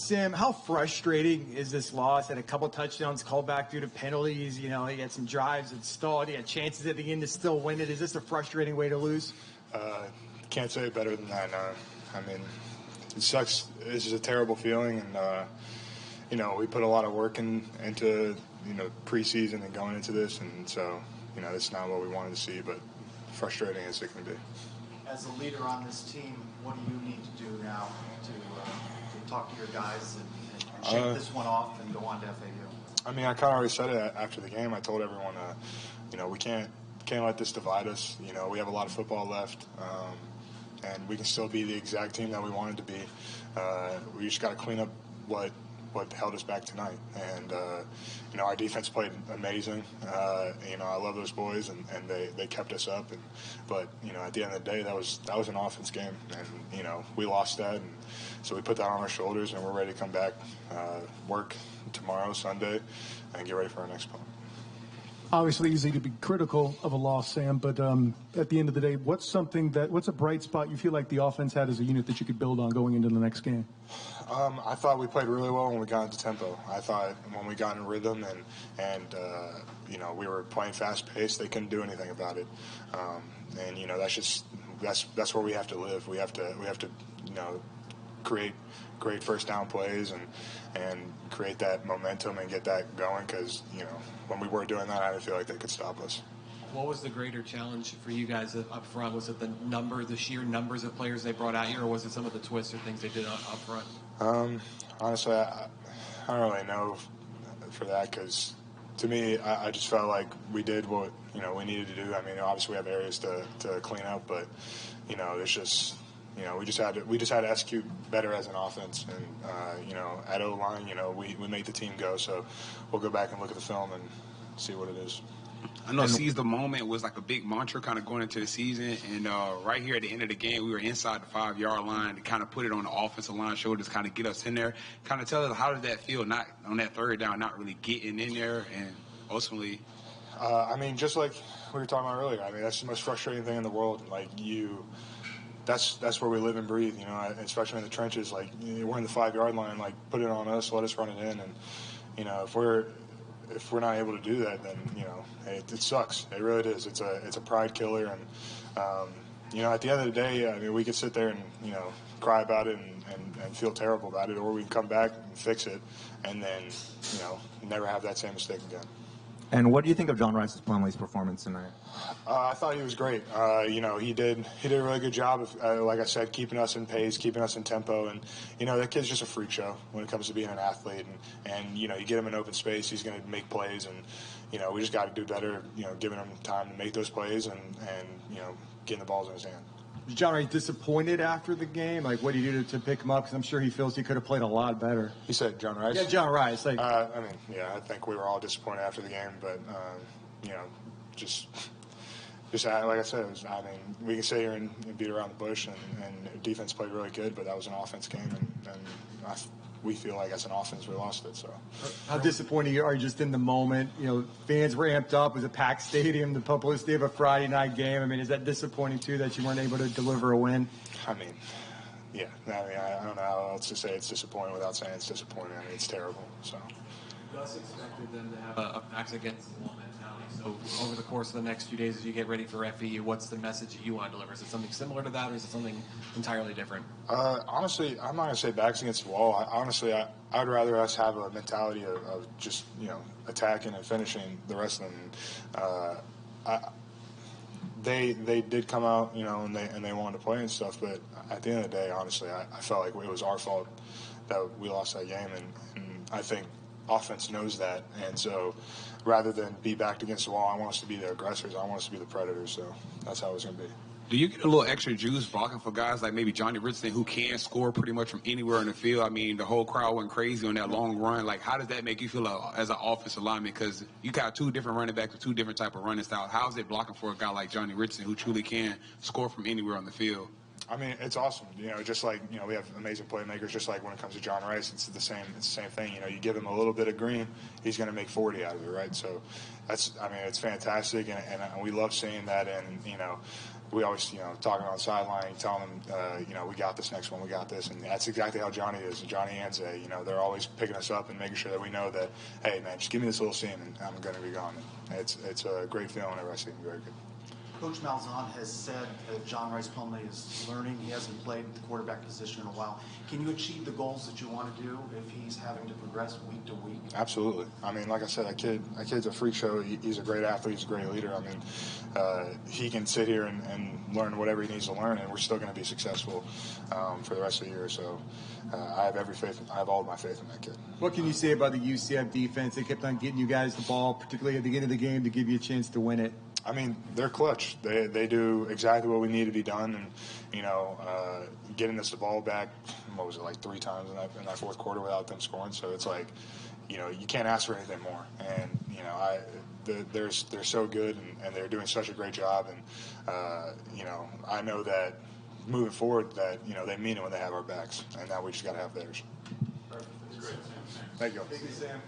Sam, how frustrating is this loss? Had a couple touchdowns called back due to penalties. You know, he had some drives that stalled. He had chances at the end to still win it. Is this a frustrating way to lose? Can't say it better than that. I mean, it sucks. It's just a terrible feeling, and you know, we put a lot of work into preseason and going into this, and so that's not what we wanted to see, but frustrating as it can be. As a leader on this team, what do you need to do now to talk to your guys and shake this one off and go on to FAU? I mean, I kind of already said it after the game. I told everyone, we can't let this divide us. You know, we have a lot of football left, and we can still be the exact team that we wanted to be. We just got to clean up what held us back tonight. And, our defense played amazing. I love those boys, and they kept us up. But at the end of the day, that was an offense game. And, we lost that. And so we put that on our shoulders, and we're ready to come back, work tomorrow, Sunday, and get ready for our next opponent. Obviously easy to be critical of a loss, Sam, but at the end of the day, what's a bright spot you feel like the offense had as a unit that you could build on going into the next game? I thought we played really well when we got into tempo. I thought when we got in rhythm and we were playing fast paced, they couldn't do anything about it. That's where we have to live. We have to create great first down plays and create that momentum and get that going, because when we weren't doing that, I didn't feel like they could stop us. What was the greater challenge for you guys up front? Was it the sheer numbers of players they brought at you, or was it some of the twists or things they did up front? Honestly, I don't really know for that, because to me, I just felt like we did what we needed to do. I mean, obviously we have areas to clean up, but it's just we just had to execute better as an offense, and at O-line, we made the team go. So we'll go back and look at the film and see what it is. I know seize the moment was like a big mantra kind of going into the season, and right here at the end of the game, we were inside the 5-yard line to kind of put it on the offensive line shoulders, kind of get us in there. Kind of tell us, how did that feel, not on that third down, not really getting in there, and ultimately? I mean, just like we were talking about earlier, I mean, that's the most frustrating thing in the world. Like, that's where we live and breathe, especially in the trenches. Like, we're in the 5-yard line, like, put it on us, let us run it in, and if we're not able to do that, then it sucks. It really is. It's a pride killer, and at the end of the day, I mean, we could sit there and cry about it and feel terrible about it, or we can come back and fix it, and then never have that same mistake again. And what do you think of John Rice's Plumlee's performance tonight? I thought he was great. He did a really good job of, like I said, keeping us in pace, keeping us in tempo. And, that kid's just a freak show when it comes to being an athlete. And you get him in open space, he's going to make plays. And, we just got to do better, giving him time to make those plays and getting the balls in his hand. Was John Rice disappointed after the game? Like, what did he do to pick him up? Because I'm sure he feels he could have played a lot better. You said John Rice? Yeah, John Rice. I think we were all disappointed after the game. But, just like I said, we can sit here and beat around the bush, and defense played really good, but that was an offense game, and we feel like as an offense we lost it. So, how disappointed are you just in the moment? Fans were amped up. It was a packed stadium, the publicity of a Friday night game. I mean, is that disappointing too, that you weren't able to deliver a win? I mean, yeah. I don't know how else to say it's disappointing without saying it's disappointing. I mean, it's terrible. So. Gus expected them to have a backs against the wall mentality. So over the course of the next few days, as you get ready for FEU, what's the message that you want to deliver? Is it something similar to that, or is it something entirely different? Honestly, I'm not going to say backs against the wall. I'd rather us have a mentality of just attacking and finishing the rest of them. They did come out, and they wanted to play and stuff. But at the end of the day, honestly, I felt like it was our fault that we lost that game, and I think offense knows that, and so rather than be backed against the wall, I want us to be the aggressors. I want us to be the predators. So that's how it's going to be. Do you get a little extra juice blocking for guys like maybe Johnny Richardson, who can score pretty much from anywhere in the field? I mean, the whole crowd went crazy on that long run. Like, how does that make you feel as an offensive lineman? Because you got two different running backs with two different type of running styles. How is it blocking for a guy like Johnny Richardson, who truly can score from anywhere on the field? I mean, it's awesome. Just like, we have amazing playmakers, just like when it comes to John Rice, it's the same thing. You give him a little bit of green, he's going to make 40 out of it, right? So it's fantastic, and we love seeing that. And, we always, talking on the sideline, telling them, we got this next one, we got this. And that's exactly how Johnny is. Johnny and Zay, they're always picking us up and making sure that we know that, hey, man, just give me this little seam and I'm going to be gone. And it's a great feeling whenever I see him. Very good. Coach Malzahn has said that John Rice Plumlee is learning. He hasn't played the quarterback position in a while. Can you achieve the goals that you want to do if he's having to progress week to week? Absolutely. I mean, like I said, that kid's a freak show. He's a great athlete. He's a great leader. I mean, he can sit here and learn whatever he needs to learn, and we're still going to be successful for the rest of the year. So I have every faith. I have all of my faith in that kid. What can you say about the UCF defense? They kept on getting you guys the ball, particularly at the end of the game, to give you a chance to win it. I mean, they're clutch. They do exactly what we need to be done, and getting us the ball back. What was it, like 3 times in that fourth quarter without them scoring? So it's like, you can't ask for anything more. And they're so good, and they're doing such a great job. And I know that moving forward, that they mean it when they have our backs, and now we just got to have theirs. Perfect. Thank you. Thank you, Sam.